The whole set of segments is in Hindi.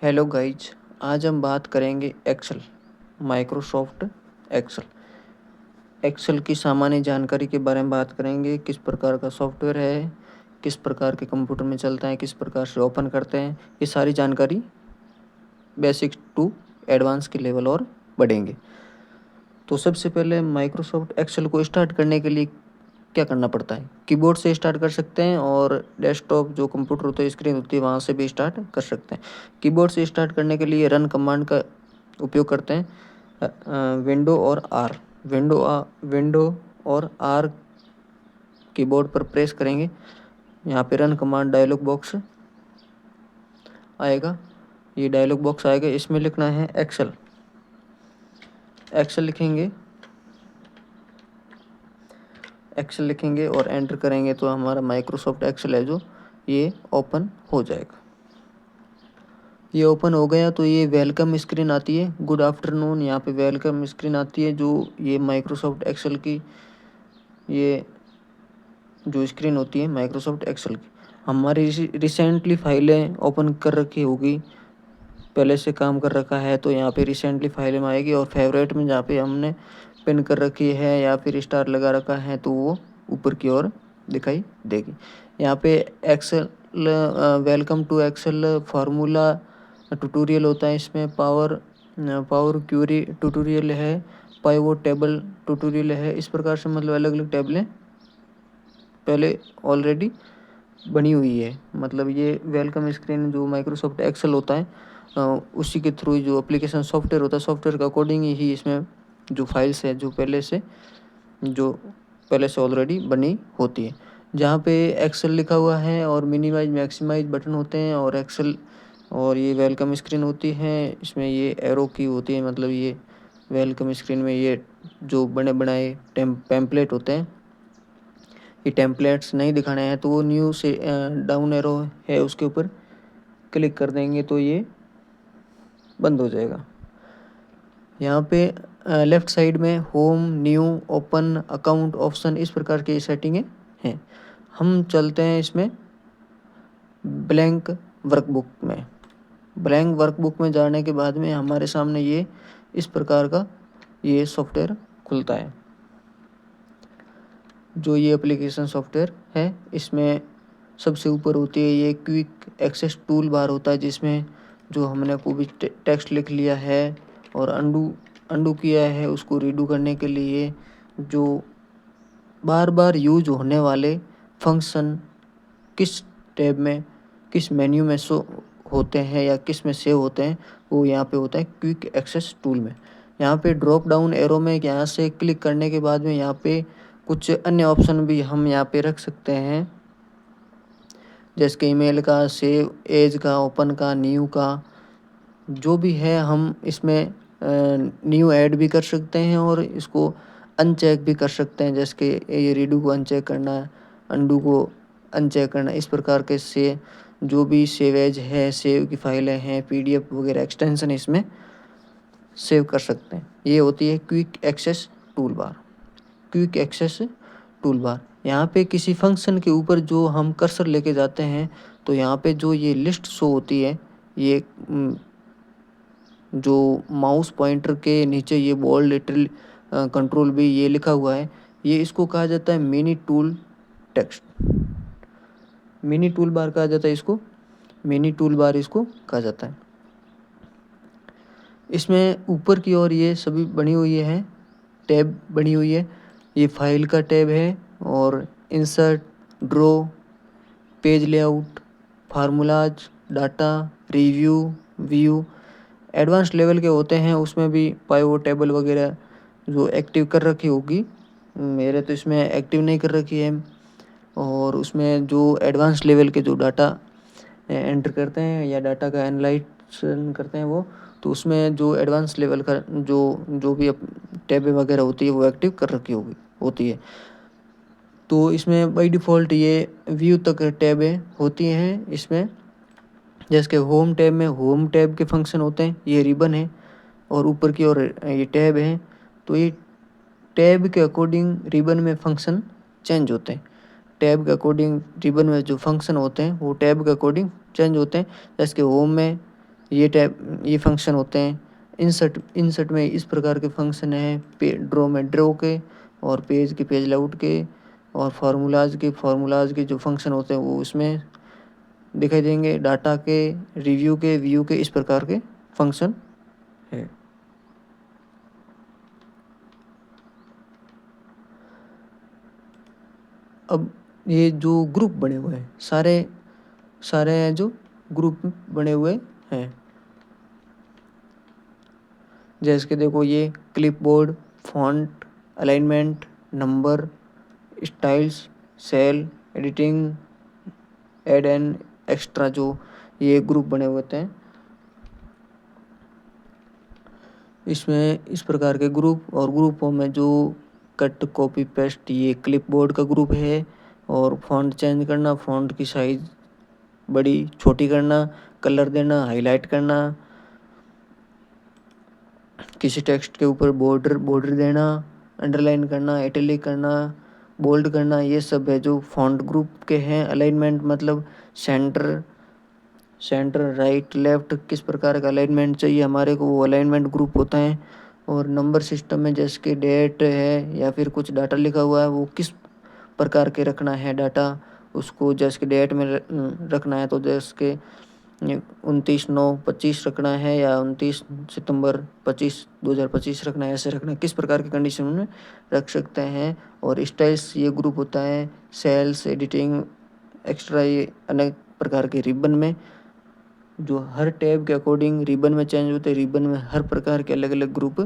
Hello guys. आज हम बात करेंगे एक्सेल, माइक्रोसॉफ्ट एक्सेल। एक्सेल की सामान्य जानकारी के बारे में बात करेंगे। किस प्रकार का सॉफ्टवेयर है, किस प्रकार के कंप्यूटर में चलता है, किस प्रकार से ओपन करते हैं, ये सारी जानकारी बेसिक टू एडवांस के लेवल और बढ़ेंगे। तो सबसे पहले माइक्रोसॉफ्ट एक्सेल को स्टार्ट करने के लिए क्या करना पड़ता है। कीबोर्ड से स्टार्ट कर सकते हैं और डेस्कटॉप जो कंप्यूटर होता है, स्क्रीन होती है, वहाँ से भी स्टार्ट कर सकते हैं। कीबोर्ड से स्टार्ट करने के लिए रन कमांड का उपयोग करते हैं। विंडो और आर कीबोर्ड पर प्रेस करेंगे। यहाँ पे रन कमांड डायलॉग बॉक्स आएगा। ये डायलॉग बॉक्स आएगा, इसमें लिखना है एक्सेल। एक्सेल लिखेंगे और एंटर करेंगे तो हमारा माइक्रोसॉफ्ट एक्सेल है जो ये ओपन हो जाएगा। ये ओपन हो गया तो ये वेलकम स्क्रीन आती है। गुड आफ्टरनून, यहाँ पे वेलकम स्क्रीन आती है जो ये माइक्रोसॉफ्ट एक्सेल की ये जो स्क्रीन होती है माइक्रोसॉफ्ट एक्सेल की। हमारी रिसेंटली फाइलें ओपन कर रखी होगी, पहले से काम कर रखा है तो यहाँ पे रिसेंटली फाइलें में आएगी। और फेवरेट में जहाँ पे हमने पिन कर रखी है या फिर स्टार लगा रखा है तो वो ऊपर की ओर दिखाई देगी। यहाँ पे Excel welcome to Excel formula tutorial होता है। इसमें पावर क्यूरी ट्यूटोरियल है, पाइवोट टेबल ट्यूटोरियल है। इस प्रकार से मतलब अलग अलग टेबलें पहले ऑलरेडी बनी हुई है। मतलब ये वेलकम स्क्रीन जो माइक्रोसॉफ्ट एक्सेल होता है उसी के थ्रू जो एप्लीकेशन सॉफ्टवेयर होता है, सॉफ्टवेयर के अकॉर्डिंग ही इसमें जो फाइल्स है जो पहले से ऑलरेडी बनी होती है। जहाँ पे एक्सेल लिखा हुआ है और मिनिमाइज मैक्सिमाइज बटन होते हैं और एक्सेल और ये वेलकम स्क्रीन होती है। इसमें ये एरो की होती है, मतलब ये वेलकम स्क्रीन में ये जो बने बनाए टेम्पलेट होते हैं, ये टेम्पलेट्स नहीं दिखाने हैं तो वो न्यू से डाउन एरो है उसके ऊपर क्लिक कर देंगे तो ये बंद हो जाएगा। यहाँ पे लेफ़्ट साइड में home, new, open, account option, इस प्रकार की सेटिंगें हैं। हम चलते हैं इसमें ब्लैंक वर्कबुक में जाने के बाद में हमारे सामने ये इस प्रकार का ये सॉफ्टवेयर खुलता है। जो ये एप्लीकेशन सॉफ्टवेयर है इसमें सबसे ऊपर होती है ये क्विक एक्सेस टूल बार होता है, जिसमें जो हमने कोई भी टेक्स्ट लिख लिया है और अंडू किया है उसको रीडू करने के लिए जो बार बार यूज होने वाले फंक्शन किस टैब में, किस मेन्यू में शो होते हैं या किस में सेव होते हैं, वो यहाँ पे होता है क्विक एक्सेस टूल में। यहाँ पे ड्रॉप डाउन एरो में यहाँ से क्लिक करने के बाद में यहाँ पे कुछ अन्य ऑप्शन भी हम यहाँ पे रख सकते हैं, जैसे कि ईमेल का, सेव एज का, ओपन का, न्यू का, जो भी है हम इसमें न्यू ऐड भी कर सकते हैं और इसको अनचेक भी कर सकते हैं। जैसे कि ये रीडू को अनचेक करना, अंडू को अनचेक करना, इस प्रकार के से जो भी सेव एज है, सेव की फाइलें हैं, पीडीएफ वगैरह एक्सटेंशन इसमें सेव कर सकते हैं। ये होती है क्विक एक्सेस टूल बार। यहाँ पे किसी फंक्शन के ऊपर जो हम कर्सर लेके जाते हैं तो यहाँ पे जो ये लिस्ट शो होती है, ये जो माउस पॉइंटर के नीचे ये बोल्ड लिटिल कंट्रोल भी ये लिखा हुआ है, ये इसको कहा जाता है मिनी टूल बार कहा जाता है इसको, मिनी टूल बार इसको कहा जाता है। इसमें ऊपर की ओर ये सभी बनी हुई है, टैब बनी हुई है। ये फाइल का टैब है और insert, draw, page layout, formulas, data, review, view, advance level के होते हैं। उसमें भी पाइवोट टेबल वगैरह जो एक्टिव कर रखी होगी, मेरे तो इसमें एक्टिव नहीं कर रखी है। और उसमें जो एडवांस लेवल के जो डाटा एंटर करते हैं या डाटा का एनालाइजेशन करते हैं वो, तो उसमें जो एडवांस लेवल का जो भी टैब वगैरह होती है वो एक्टिव कर रखी होती है। तो इसमें बाय डिफ़ॉल्ट ये व्यू तक टैबें होती हैं इसमें। जैसे कि होम टैब में होम टैब के फंक्शन होते हैं, ये रिबन है और ऊपर की ओर ये टैब है। तो ये टैब के अकॉर्डिंग रिबन में फंक्शन चेंज होते हैं। टैब के अकॉर्डिंग रिबन में जो फंक्शन होते हैं वो टैब के अकॉर्डिंग चेंज होते हैं। जैसे कि होम में ये फंक्शन होते हैं। इंसर्ट में इस प्रकार के फंक्शन हैं, ड्रॉ में ड्रॉ के, और पेज के पेज लेआउट के, और फार्मूलाज के जो फंक्शन होते हैं वो उसमें दिखाई देंगे। डाटा के, रिव्यू के, व्यू के, इस प्रकार के फंक्शन है। अब ये जो ग्रुप बने हुए हैं, सारे हैं जो ग्रुप बने हुए हैं, जैसे कि देखो ये clipboard, font, alignment, number, styles, cell, editing, add and extra, जो ये ग्रुप बने हुए होते हैं। इसमें इस प्रकार के ग्रुप, और ग्रुपों में जो कट, कॉपी, पेस्ट, ये क्लिपबोर्ड का ग्रुप है। और फॉन्ट चेंज करना, फॉन्ट की साइज बड़ी छोटी करना, कलर देना, हाईलाइट करना, किसी टेक्स्ट के ऊपर बॉर्डर देना, अंडरलाइन करना, इटैलिक करना, बोल्ड करना, ये सब है जो फॉन्ट ग्रुप के हैं। अलाइनमेंट मतलब सेंटर, राइट, लेफ्ट, किस प्रकार का अलाइनमेंट चाहिए हमारे को, वो अलाइनमेंट ग्रुप होता है। और नंबर सिस्टम में जैसे कि डेट है या फिर कुछ डाटा लिखा हुआ है, वो किस प्रकार के रखना है डाटा, उसको जैसे कि डेट में रखना है तो जैसे कि 29/9/25 रखना है, या 29 सितंबर 2025 रखना है, ऐसे रखना है, किस प्रकार की कंडीशन में रख सकते हैं। और स्टाइल्स ये ग्रुप होता है। सेल्स, एडिटिंग, एक्स्ट्रा, ये अनेक प्रकार के रिबन में, जो हर टैब के अकॉर्डिंग रिबन में चेंज होते हैं। रिबन में हर प्रकार के अलग अलग ग्रुप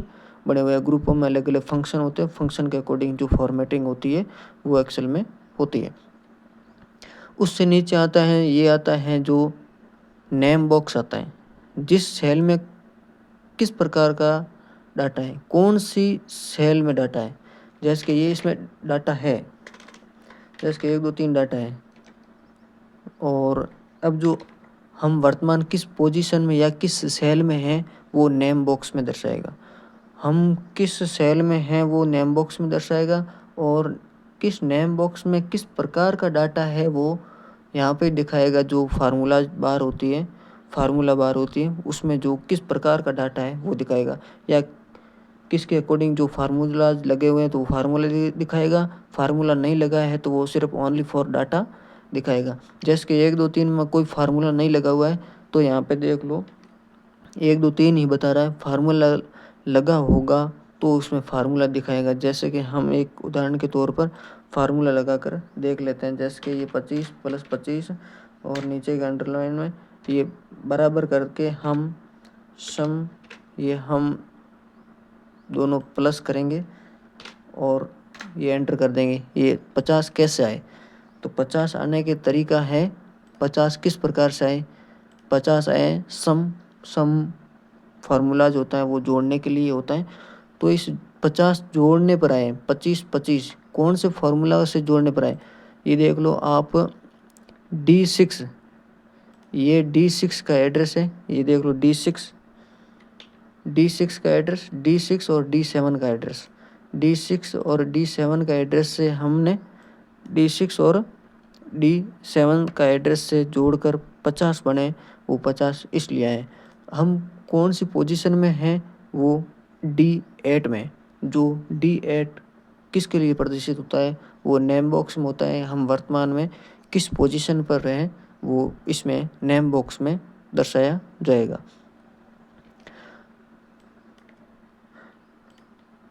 बने हुए हैं। ग्रुपों में अलग अलग फंक्शन होते हैं। फंक्शन के अकॉर्डिंग जो फॉर्मेटिंग होती है वो एक्सेल में होती है। उससे नीचे आता है, ये आता है जो नेम बॉक्स आता है, जिस सेल में किस प्रकार का डाटा है, कौन सी सेल में डाटा है। जैसे कि ये इसमें डाटा है, जैसे कि 1 2 3 डाटा है, और अब जो हम वर्तमान किस पोजीशन में या किस सेल में हैं वो नेम बॉक्स में दर्शाएगा। हम किस सेल में हैं वो नेम बॉक्स में दर्शाएगा, और किस नेम बॉक्स में किस प्रकार का डाटा है वो यहाँ पे दिखाएगा। जो फार्मूला बार होती है उसमें जो किस प्रकार का डाटा है वो दिखाएगा, या किसके अकॉर्डिंग जो फार्मूलाज लगे हुए हैं तो वो फार्मूला दिखाएगा। फार्मूला नहीं लगा है तो वो सिर्फ ओनली फॉर डाटा दिखाएगा। जैसे कि 1 2 3 में कोई फार्मूला नहीं लगा हुआ है तो यहाँ पे देख लो 1 2 3 ही बता रहा है। फार्मूला लगा होगा तो उसमें फार्मूला दिखाएगा। जैसे कि हम एक उदाहरण के तौर पर फार्मूला लगा कर देख लेते हैं। जैसे कि ये 25 + 25 और नीचे के अंडरलाइन में ये बराबर करके हम हम दोनों प्लस करेंगे और ये एंटर कर देंगे। ये 50 कैसे आए, तो 50 आने के तरीका है, 50 किस प्रकार से आए, 50 आए सम फार्मूलाज होता है वो जोड़ने के लिए होता है। तो इस 50 जोड़ने पर आए, 25 कौन से फार्मूला से जोड़ने पर आए, ये देख लो आप। D6, ये D6 का एड्रेस है, ये देख लो D6 का एड्रेस, D6 और D7 का एड्रेस, D6 और D7 का एड्रेस से हमने D6 और D7 का एड्रेस से जोड़कर 50 बने, वो 50 इसलिए आए। हम कौन सी पोजीशन में हैं, वो D8 में। जो D8 किसके लिए प्रदर्शित होता है, वो नेम बॉक्स में होता है। हम वर्तमान में किस पोजीशन पर रहें वो इसमें नेम बॉक्स में दर्शाया जाएगा।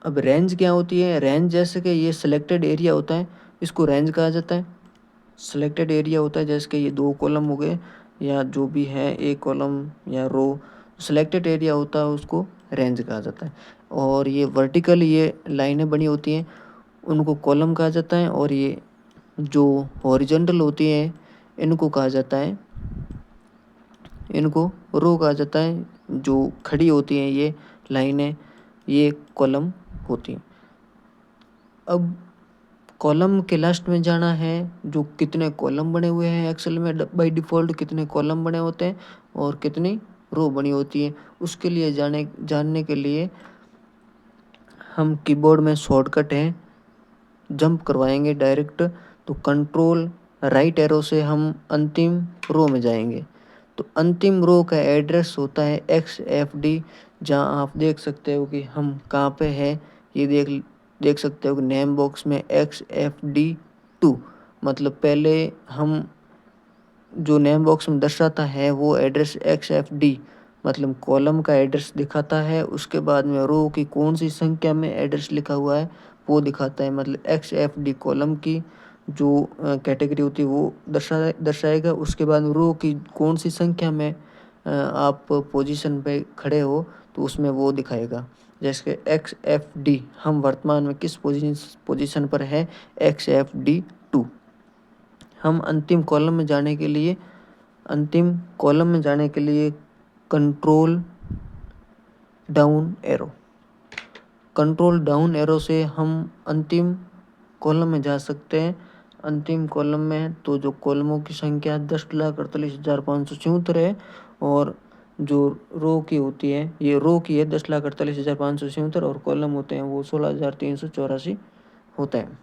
अब रेंज क्या होती है, रेंज जैसे कि ये सिलेक्टेड एरिया होता है, इसको रेंज कहा जाता है। सिलेक्टेड एरिया होता है जैसे कि ये 2 कॉलम हो गए या जो भी है, एक कॉलम या रो, सिलेक्टेड एरिया होता है उसको रेंज कहा जाता है। और ये वर्टिकल ये लाइनें बनी होती हैं उनको कॉलम कहा जाता है, और ये जो हॉरिजॉन्टल होती हैं इनको कहा जाता है, इनको रो कहा जाता है। जो खड़ी होती हैं ये लाइनें, ये कॉलम होती हैं। अब कॉलम के लास्ट में जाना है, जो कितने कॉलम बने हुए हैं एक्सेल में बाय डिफ़ॉल्ट, कितने कॉलम बने होते हैं और कितनी रो बनी होती है, उसके लिए जानने के लिए हम कीबोर्ड में शॉर्टकट है जंप करवाएंगे डायरेक्ट, तो कंट्रोल राइट एरो से हम अंतिम रो में जाएंगे। तो अंतिम रो का एड्रेस होता है XFD, जहाँ आप देख सकते हो कि हम कहाँ पे है। ये देख सकते हो कि नेम बॉक्स में XFD2, मतलब पहले हम जो नेम बॉक्स में दर्शाता है वो एड्रेस XFD मतलब कॉलम का एड्रेस दिखाता है। उसके बाद में रो की कौन सी संख्या में एड्रेस लिखा हुआ है वो दिखाता है, मतलब XFD कॉलम की जो कैटेगरी होती है वो दर्शाएगा। उसके बाद रो की कौन सी संख्या में आप पोजीशन पे खड़े हो तो उसमें वो दिखाएगा। जैसे XFD हम वर्तमान में किस पोजीशन पर है, XFD2। हम अंतिम कॉलम में जाने के लिए कंट्रोल डाउन एरो से हम अंतिम कॉलम में जा सकते हैं। अंतिम कॉलम में तो जो कॉलमों की संख्या 10,48,576 है, और जो रो की होती है, ये रो की है 10,48,576 और कॉलम होते हैं वो 16,384 होते हैं।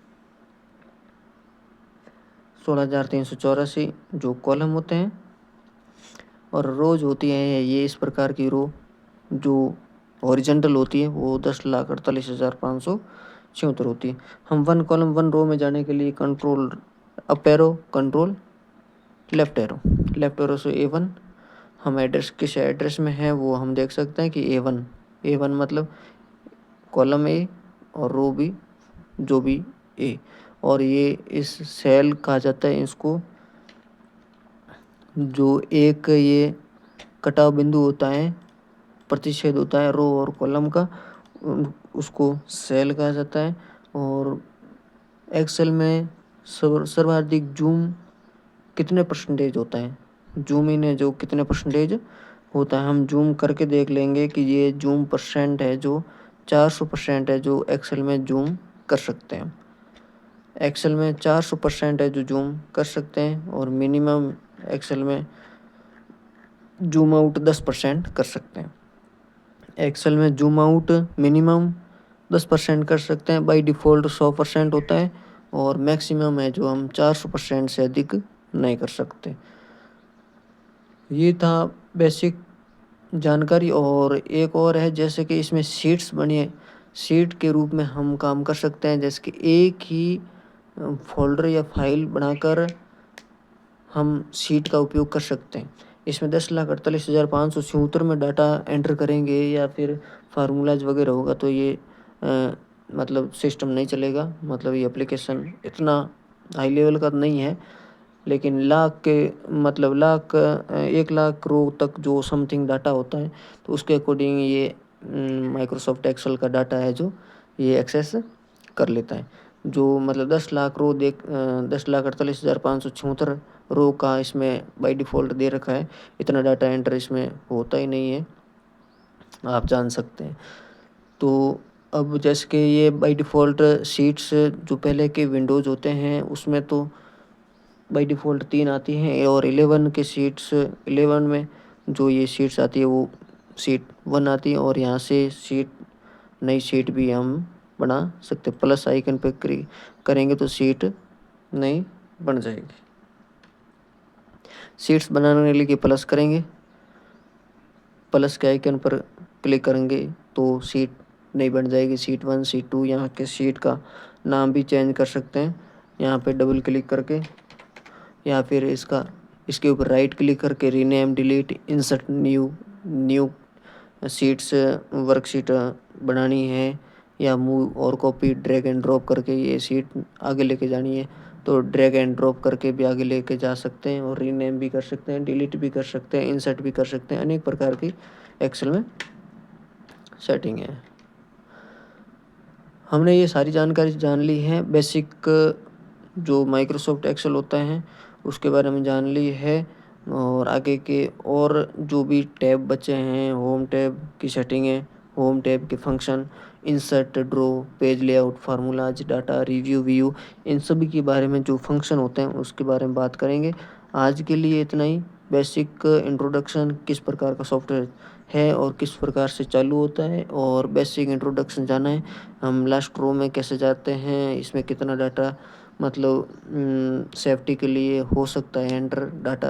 16,384 जो कॉलम होते हैं, और रोज होती है ये इस प्रकार की रो जो हॉरिजॉन्टल होती है वो 10,48,576 होती है। हम 1 कॉलम 1 रो में जाने के लिए control up arrow, control left arrow से A1। हम किस एड्रेस में है वो हम देख सकते हैं कि A1 मतलब कॉलम A और रो B जो भी A, और ये इस सेल कहा जाता है इसको, जो एक ये कटाव बिंदु होता है, प्रतिच्छेद होता है रो और कॉलम का, उसको सेल कहा जाता है। और एक्सेल में सर्वाधिक जूम कितने परसेंटेज होता है, जूम इन है जो कितने परसेंटेज होता है, हम जूम करके देख लेंगे कि ये जूम परसेंट है जो 400% है जो एक्सेल में जूम कर सकते हैं। एक्सेल में 400% है जो जूम कर सकते हैं, और मिनिमम एक्सेल में जूम आउट 10% कर सकते हैं। एक्सेल में जूम आउट मिनिमम 10% कर सकते हैं, बाय डिफ़ॉल्ट 100% होता है, और मैक्सिमम है जो हम 400% से अधिक नहीं कर सकते। ये था बेसिक जानकारी। और एक और है, जैसे कि इसमें शीट्स बनी है, शीट के रूप में हम काम कर सकते हैं। जैसे कि एक ही फोल्डर या फाइल बनाकर हम शीट का उपयोग कर सकते हैं। इसमें 10,48,576 में डाटा एंटर करेंगे या फिर फार्मूलाज वगैरह होगा तो ये मतलब सिस्टम नहीं चलेगा, मतलब ये एप्लीकेशन इतना हाई लेवल का नहीं है। लेकिन लाख 1,00,000 रो तक जो समथिंग डाटा होता है तो उसके अकॉर्डिंग ये माइक्रोसॉफ्ट एक्सेल का डाटा है जो ये एक्सेस कर लेता है। जो मतलब 10,48,576 रो का इसमें बाय डिफ़ॉल्ट दे रखा है, इतना डाटा एंटर इसमें होता ही नहीं है, आप जान सकते हैं। तो अब जैसे कि ये बाय डिफ़ॉल्ट शीट्स जो पहले के विंडोज़ होते हैं उसमें तो बाय डिफ़ॉल्ट 3 आती हैं, और 11 में जो ये शीट्स आती है वो शीट 1 आती है, और यहाँ से नई शीट भी हम बना सकते। प्लस आइकन पे करेंगे तो शीट नई बन जाएगी। शीट्स बनाने के लिए प्लस करेंगे, प्लस के आइकन पर क्लिक करेंगे तो शीट नई बन जाएगी, शीट 1, शीट 2। यहाँ के शीट का नाम भी चेंज कर सकते हैं यहाँ पे डबल क्लिक करके, या फिर इसके ऊपर राइट क्लिक करके rename, delete, insert new sheets worksheet बनानी है, या मूव और कॉपी, ड्रैग एंड ड्रॉप करके ये शीट आगे लेके जानी है तो ड्रैग एंड ड्रॉप करके भी आगे लेके जा सकते हैं, और रीनेम भी कर सकते हैं, डिलीट भी कर सकते हैं, इंसर्ट भी कर सकते हैं। अनेक प्रकार की एक्सेल में सेटिंग है। हमने ये सारी जानकारी जान ली है, बेसिक जो माइक्रोसॉफ्ट एक्सेल होता है उसके बारे में जान ली है, और आगे के और जो भी टैब बचे हैं, होम टैब की सेटिंग है, होम टैब के function, insert, draw, page layout, formulas, data, review, view, इन सभी के बारे में जो फंक्शन होते हैं उसके बारे में बात करेंगे। आज के लिए इतना ही। बेसिक इंट्रोडक्शन किस प्रकार का सॉफ्टवेयर है और किस प्रकार से चालू होता है, और बेसिक इंट्रोडक्शन जाना है। हम लास्ट रो में कैसे जाते हैं, इसमें कितना डाटा मतलब सेफ्टी के लिए हो सकता है एंटर डाटा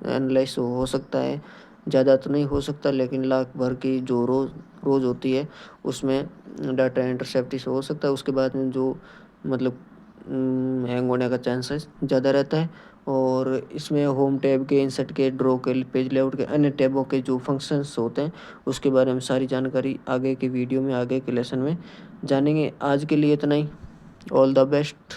एनालाइज हो सकता है। ज़्यादा तो नहीं हो सकता, लेकिन लाख भर की जो रोज़ होती है उसमें डाटा एंटर सेफ्टी से हो सकता है। उसके बाद में जो मतलब हैंग होने का चांसेस ज़्यादा रहता है। और इसमें होम टैब के, इंसर्ट के, ड्रॉ के, पेज लेआउट के, अन्य टैबों के जो फंक्शंस होते हैं उसके बारे में सारी जानकारी आगे के वीडियो में, आगे के लेसन में जानेंगे। आज के लिए इतना ही। All the best.